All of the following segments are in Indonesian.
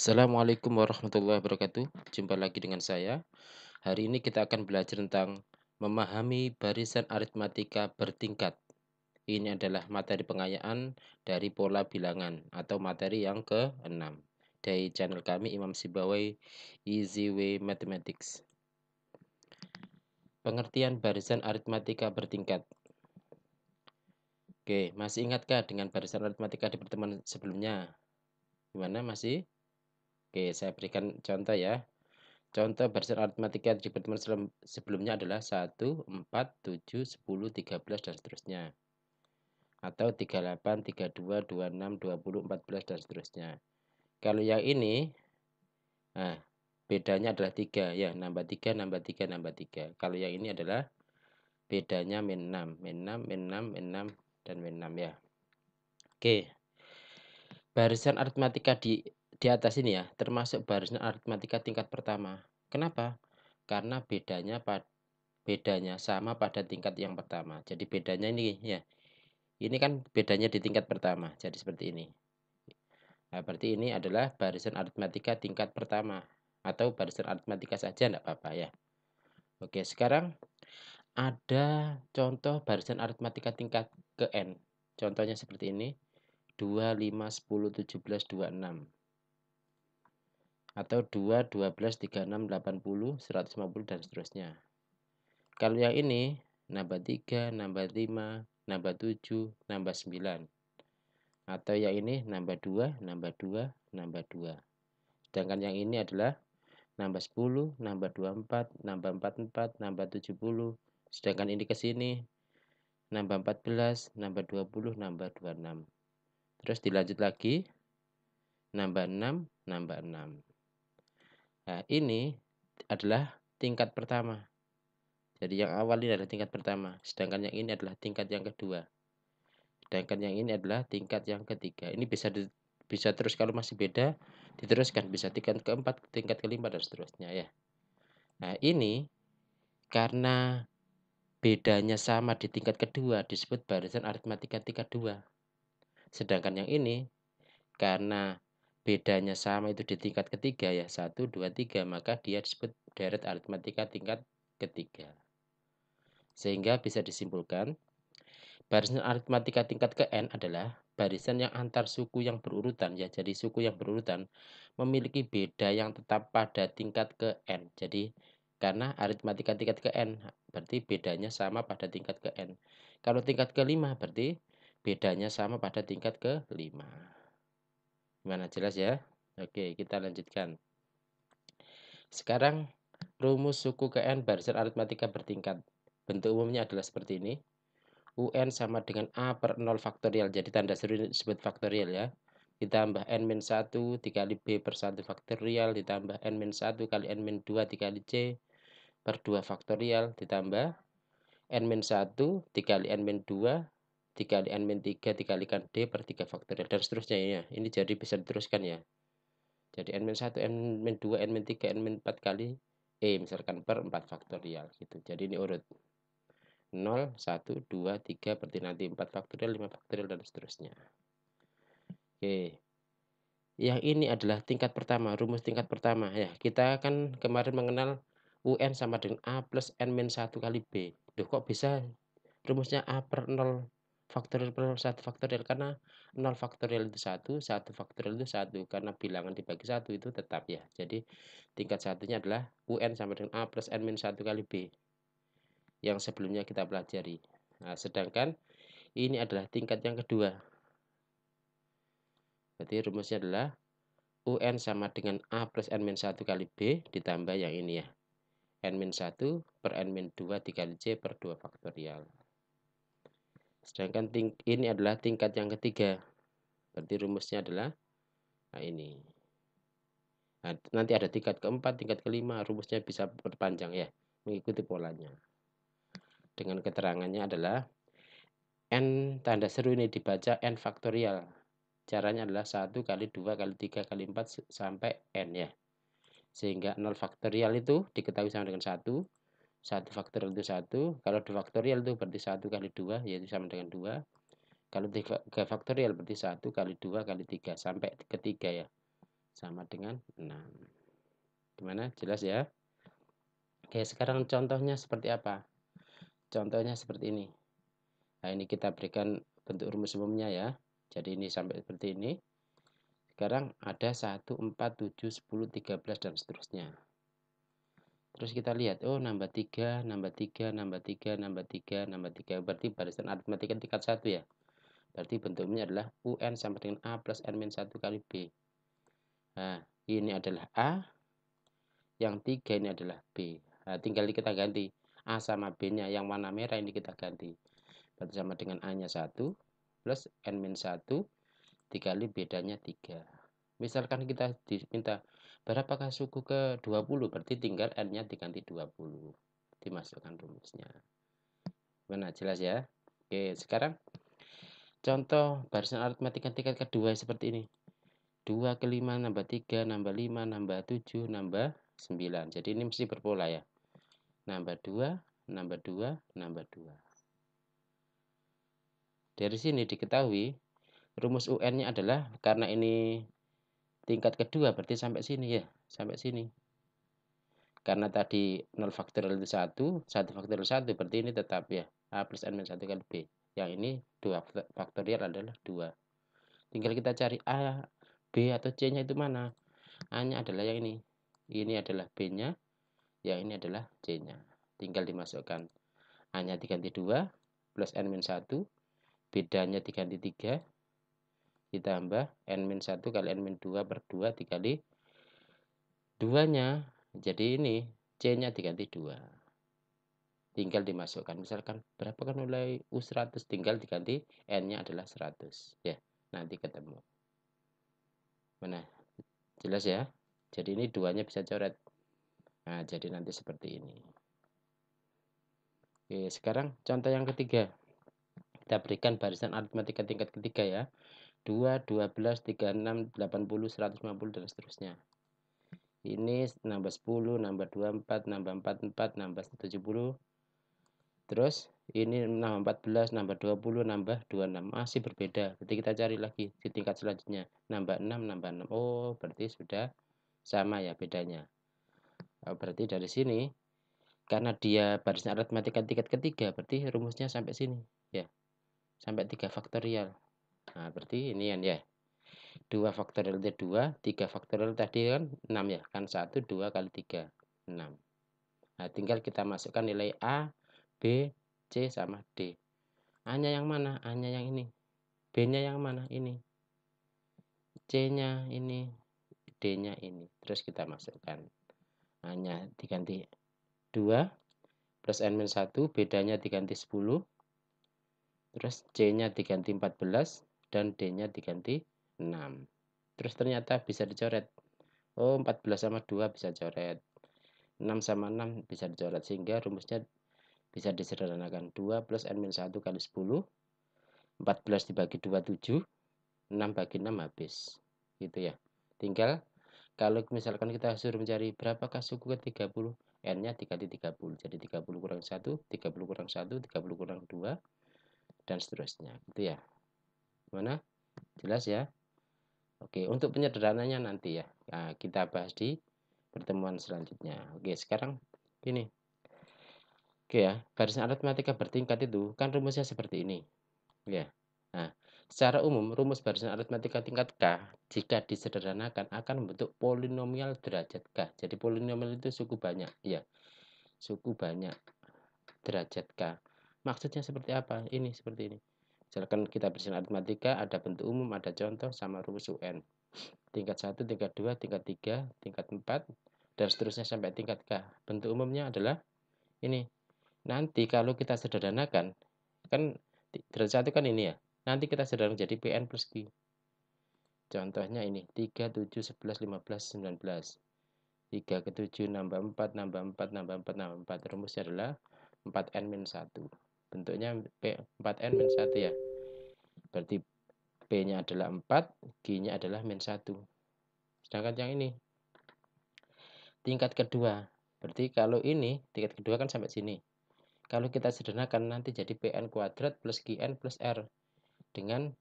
Assalamualaikum warahmatullahi wabarakatuh. Jumpa lagi dengan saya. Hari ini kita akan belajar tentang memahami barisan aritmatika bertingkat. Ini adalah materi pengayaan dari pola bilangan atau materi yang ke-6 dari channel kami Imam Sibawai Easy Way Mathematics. Pengertian barisan aritmatika bertingkat. Oke, masih ingatkah dengan barisan aritmatika di pertemuan sebelumnya? Gimana masih? Oke, saya berikan contoh ya. Contoh barisan aritmatika di pertemuan sebelumnya adalah 1, 4, 7, 10, 13, dan seterusnya. Atau 38, 32, 26, 20, 14, dan seterusnya. Kalau yang ini, nah, bedanya adalah 3. Ya, nambah 3, nambah 3, nambah 3. Kalau yang ini adalah bedanya min 6. Min 6, min 6, min 6, dan min 6 ya. Oke, barisan aritmatika di atas ini ya, termasuk barisan aritmatika tingkat pertama. Kenapa? Karena bedanya sama pada tingkat yang pertama. Jadi bedanya ini ya. Ini kan bedanya di tingkat pertama. Jadi seperti ini. Nah, berarti ini adalah barisan aritmatika tingkat pertama atau barisan aritmatika saja enggak apa-apa ya. Oke, sekarang ada contoh barisan aritmatika tingkat ke n. Contohnya seperti ini. 2, 5, 10, 17, 26. Atau 2, 12, 36, 80, 150, dan seterusnya. Kalau yang ini nambah 3, nambah 5, nambah 7, nambah 9. Atau yang ini nambah 2, nambah 2, nambah 2. Sedangkan yang ini adalah nambah 10, nambah 24, nambah 44, nambah 70. Sedangkan ini ke sini nambah 14, nambah 20, nambah 26. Terus dilanjut lagi nambah 6, nambah 6. Nah, ini adalah tingkat pertama. Jadi yang awal ini adalah tingkat pertama, sedangkan yang ini adalah tingkat yang kedua. Sedangkan yang ini adalah tingkat yang ketiga. Ini bisa terus kalau masih beda diteruskan, bisa tingkat keempat, tingkat kelima, dan seterusnya ya. Nah, ini karena bedanya sama di tingkat kedua disebut barisan aritmatika tingkat 2. Sedangkan yang ini karena bedanya sama itu di tingkat ketiga ya, 1, 2, 3, maka dia disebut deret aritmatika tingkat ketiga. Sehingga bisa disimpulkan barisan aritmatika tingkat ke n adalah barisan yang antar suku yang berurutan ya. Jadi suku yang berurutan memiliki beda yang tetap pada tingkat ke n. Jadi karena aritmatika tingkat ke n berarti bedanya sama pada tingkat ke n. Kalau tingkat ke-5 berarti bedanya sama pada tingkat ke-5. Gimana, jelas ya? Oke, kita lanjutkan. Sekarang rumus suku ke n barisan aritmatika bertingkat. Bentuk umumnya adalah seperti ini. UN sama dengan A per 0 faktorial. Jadi tanda seru ini disebut faktorial ya. Ditambah N-1 dikali B per 1 faktorial. Ditambah N-1 kali N-2 dikali C per 2 faktorial. Ditambah N-1 dikali N-2 dikali N-3 dikalikan D per 3 faktorial. Dan seterusnya ya. Ini jadi bisa diteruskan ya. Jadi N-1, N-2, N-3, N-4 kali E misalkan per 4 faktorial gitu. Jadi ini urut 0, 1, 2, 3, berarti nanti 4 faktorial, 5 faktorial, dan seterusnya. Oke. Yang ini adalah tingkat pertama, rumus tingkat pertama ya. Kita kan kemarin mengenal UN sama dengan A plus N-1 kali B. Loh, kok bisa rumusnya A per 0 faktorial per 1 faktorial? Karena 0 faktorial itu 1, 1 faktorial itu 1. Karena bilangan dibagi 1 itu tetap ya. Jadi tingkat satunya adalah UN sama dengan A plus N-1 kali B. Yang sebelumnya kita pelajari. Nah, sedangkan ini adalah tingkat yang kedua. Berarti rumusnya adalah UN sama dengan A plus N-1 kali B ditambah yang ini ya. N-1 per N-2 dikali C per 2 faktorial. Sedangkan ini adalah tingkat yang ketiga. Berarti rumusnya adalah nah ini. Nah, nanti ada tingkat keempat, tingkat kelima, rumusnya bisa berpanjang ya. Mengikuti polanya. Dengan keterangannya adalah N tanda seru ini dibaca N faktorial. Caranya adalah 1 kali 2 kali 3 kali 4 sampai N ya. Sehingga 0 faktorial itu diketahui sama dengan 1. 1 faktorial itu 1. Kalau 2 faktorial itu berarti 1 kali 2 yaitu sama dengan 2. Kalau 3 faktorial berarti 1 kali 2 kali 3 sampai ketiga ya. sama dengan 6. Gimana? Jelas ya? Oke, sekarang contohnya seperti apa? Contohnya seperti ini. Nah, ini kita berikan bentuk rumus umumnya ya. Jadi ini sampai seperti ini. Sekarang ada 1, 4, 7, 10, 13, dan seterusnya. Terus kita lihat, oh nambah 3, nambah 3, nambah 3, nambah 3, nambah 3. Berarti barisan aritmatika tingkat 1 ya. Berarti bentuknya adalah UN sama dengan A plus N-1 kali B. Nah, ini adalah A, yang 3 ini adalah B. Nah, tinggal kita ganti. A sama B-nya yang warna merah ini kita ganti. Berarti sama dengan A-nya 1 plus N-1 dikali bedanya 3. Misalkan kita diminta berapakah suku ke 20, berarti tinggal N-nya diganti 20. Dimasukkan rumusnya. Benar, jelas ya? Oke, sekarang contoh barisan aritmatika tingkat kedua seperti ini. 2 ke 5 nambah 3, nambah 5, nambah 7, nambah 9. Jadi ini mesti berpola ya. Nambah 2, nambah 2, nambah 2. Dari sini diketahui rumus UN-nya adalah, karena ini tingkat kedua berarti sampai sini ya, sampai sini. Karena tadi 0 faktorial itu 1, 1 faktorial 1 berarti ini tetap ya, A plus N-1 kali B. Yang ini 2 faktorial adalah 2. Tinggal kita cari A, B atau C-nya itu mana. A-nya adalah yang ini. Ini adalah B-nya, yang ini adalah C-nya. Tinggal dimasukkan. A-nya diganti 2 plus N-1, bedanya diganti 3, ditambah N-1 kali N-2 per 2 dikali 2-nya. Jadi ini C-nya diganti 2. Tinggal dimasukkan. Misalkan berapa kan nilai U100, tinggal diganti N-nya adalah 100. Ya, nanti ketemu. Mana? Jelas ya? Jadi ini 2-nya bisa coret. Nah, jadi nanti seperti ini. Oke, sekarang contoh yang ketiga. Kita berikan barisan aritmatika tingkat ketiga ya. 2, 12, 36, 80, 150, dan seterusnya. Ini nambah 10, nambah 24, nambah 44, nambah 70. Terus ini nambah 14, nambah 20, nambah 26. Masih berbeda. Berarti kita cari lagi di tingkat selanjutnya. Nambah 6, nambah 6. Oh, berarti sudah sama ya bedanya. Berarti dari sini, karena dia barisan aritmatika tingkat ketiga, berarti rumusnya sampai sini. Ya, sampai 3 faktorial. Nah, berarti ini ya. 2 faktorial itu 2, 3 faktorial tadi kan 6 ya. Kan 1, 2 kali 3, 6. Nah, tinggal kita masukkan nilai A, B, C, sama D. A-nya yang mana? A-nya yang ini. B-nya yang mana? Ini. C-nya ini. D-nya ini. Terus kita masukkan. A-nya diganti 2 plus N-1, bedanya diganti 10. Terus C-nya diganti 14 dan D-nya diganti 6. Terus ternyata bisa dicoret. Oh, 14 sama 2 bisa coret. 6 sama 6 bisa dicoret. Sehingga rumusnya bisa disederhanakan. 2 plus N-1 kali 10. 14 dibagi 2, 7. 6 bagi 6 habis. Gitu ya. Tinggal kalau misalkan kita suruh mencari berapakah suku ke 30. N-nya diganti 30. Jadi 30 kurang 1, 30 kurang 1, 30 kurang 2. Dan seterusnya. Gitu ya. Gimana? Jelas ya? Oke, untuk penyederhananya nanti ya. Nah, kita bahas di pertemuan selanjutnya. Oke, sekarang ini. Oke ya, barisan aritmatika bertingkat itu kan rumusnya seperti ini. Ya. Nah, secara umum rumus barisan aritmatika tingkat K jika disederhanakan akan membentuk polinomial derajat K. Jadi polinomial itu suku banyak, ya. Suku banyak derajat K. Maksudnya seperti apa? Ini seperti ini. Misalkan kita barisan aritmatika ada bentuk umum, ada contoh sama rumus UN. Tingkat 1, tingkat 2, tingkat 3, tingkat 4, dan seterusnya sampai tingkat K. Bentuk umumnya adalah ini. Nanti kalau kita sederhanakan, kan derajat 1 kan ini ya. Nanti kita sederhanakan jadi PN plus Q. Contohnya ini, 3, 7, 11, 15, 19. 3 ke 7 nambah 4, nambah 4, nambah 4, nambah 4. Rumusnya adalah 4N-1. Bentuknya 4N-1 ya. Berarti P-nya adalah 4, Q-nya adalah min 1. Sedangkan yang ini, tingkat kedua. Berarti kalau ini, tingkat kedua kan sampai sini. Kalau kita sederhanakan nanti jadi PN kuadrat plus QN plus R. Dengan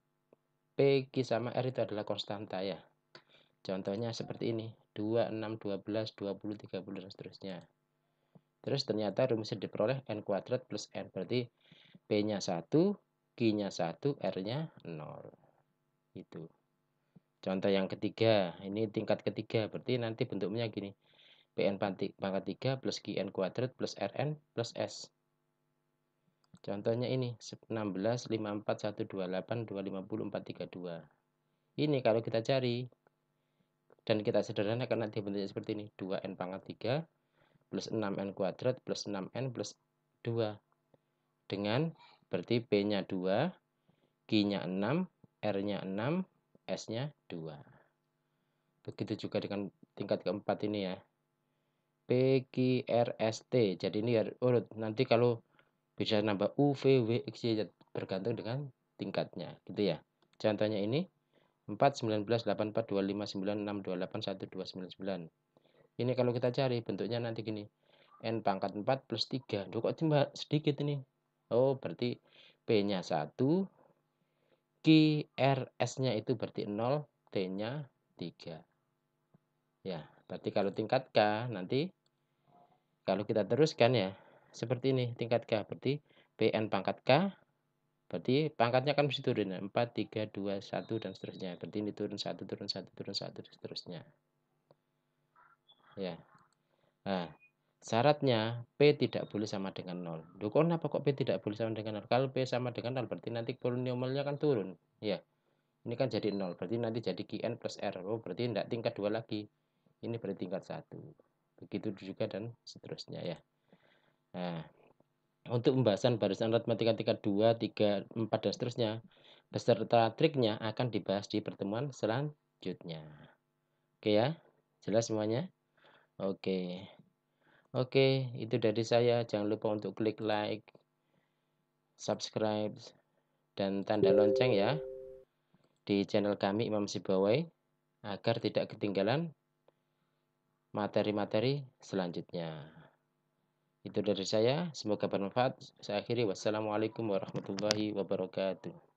P, Q, sama R itu adalah konstanta ya. Contohnya seperti ini, 2, 6, 12, 20, 30, dan seterusnya. Terus ternyata rumusnya diperoleh N kuadrat plus N. Berarti P-nya 1, Q-nya 1, R-nya 0. Itu. Contoh yang ketiga, ini tingkat ketiga. Berarti nanti bentuknya gini. Pn pangkat 3 plus Qn kuadrat plus Rn plus S. Contohnya ini 16, 54, 128, 250, 432. Ini kalau kita cari dan kita sederhanakan nanti bentuknya seperti ini. 2n pangkat 3 plus 6n kuadrat plus 6n plus 2. Dengan berarti P-nya 2, Q-nya 6, R-nya 6, S-nya 2. Begitu juga dengan tingkat keempat ini ya. P, Q, R, S, T. Jadi ini urut. Nanti kalau bisa nambah U, V, W, X, Y bergantung dengan tingkatnya. Gitu ya. Contohnya ini 4, 19, 84, 25, 96, 28, 1, 2, 99. Ini kalau kita cari bentuknya nanti gini. N pangkat 4 plus 3. Duh, kok cuma sedikit ini? Oh, berarti P-nya 1. Q, R, S-nya itu berarti 0. T-nya 3. Ya, berarti kalau tingkat K nanti kalau kita teruskan ya seperti ini tingkat K. Berarti Pn pangkat K. Berarti pangkatnya kan mesti turun ya. 4, 3, 2, 1 dan seterusnya. Berarti ini turun 1, turun 1, turun 1 dan seterusnya. Ya. Nah, syaratnya P tidak boleh sama dengan 0. Loh, kenapa kok P tidak boleh sama dengan 0? Kalau P sama dengan 0 berarti nanti polinomialnya kan turun. Ya. Ini kan jadi 0. Berarti nanti jadi Qn plus R. Oh, berarti tidak tingkat 2 lagi. Ini berarti tingkat 1. Begitu juga dan seterusnya ya. Nah, untuk pembahasan barisan aritmatika tingkat 2, 3, 4 dan seterusnya beserta triknya akan dibahas di pertemuan selanjutnya. Oke ya, jelas semuanya? Oke. Oke, itu dari saya. Jangan lupa untuk klik like, subscribe, dan tanda lonceng ya di channel kami Imam Sibawai agar tidak ketinggalan materi-materi selanjutnya. Itu dari saya, semoga bermanfaat. Saya akhiri, wassalamualaikum warahmatullahi wabarakatuh.